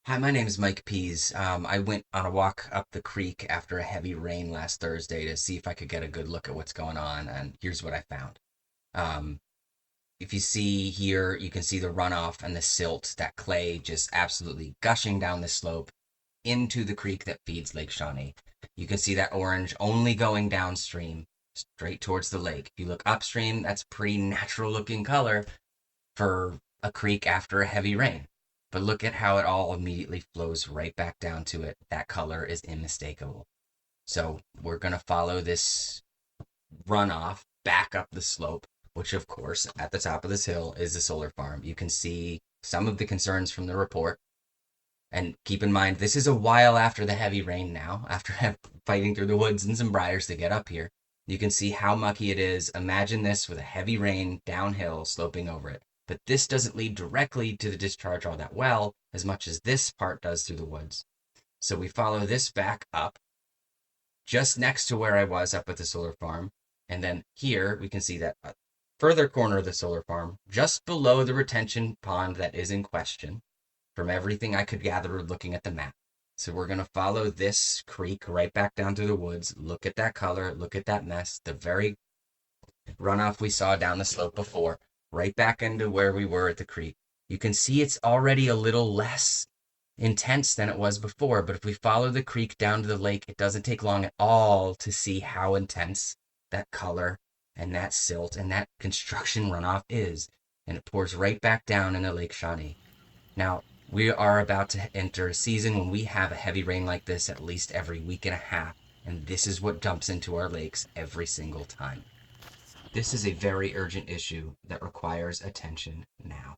Hi, my name is Mike Pease. I went on a walk up the creek after a heavy rain last Thursday to see if I could get a good look at what's going on, and here's what I found. Um, if you see here, you can see the runoff and the silt, that clay just absolutely gushing down the slope into the creek that feeds Lake Shawnee. You can see that orange only going downstream, straight towards the lake. If you look upstream, that's pretty natural looking color for a creek after a heavy rain. But look at how it all immediately flows right back down to it. That color is unmistakable. So we're going to follow this runoff back up the slope, which, of course, at the top of this hill is the solar farm. You can see some of the concerns from the report. And keep in mind, this is a while after the heavy rain now, after fighting through the woods and some briars to get up here. You can see how mucky it is. Imagine this with a heavy rain downhill sloping over it. But this doesn't lead directly to the discharge all that well, as much as this part does through the woods. So we follow this back up, just next to where I was up at the solar farm. And then here we can see that further corner of the solar farm, just below the retention pond that is in question, from everything I could gather looking at the map. So we're going to follow this creek right back down through the woods. Look at that color. Look at that mess. The very runoff we saw down the slope before, right back into where we were at the creek. You can see it's already a little less intense than it was before, but if we follow the creek down to the lake, it doesn't take long at all to see how intense that color and that silt and that construction runoff is. And it pours right back down into Lake Shawnee. Now, we are about to enter a season when we have a heavy rain like this at least every week and a half, and this is what dumps into our lakes every single time. This is a very urgent issue that requires attention now.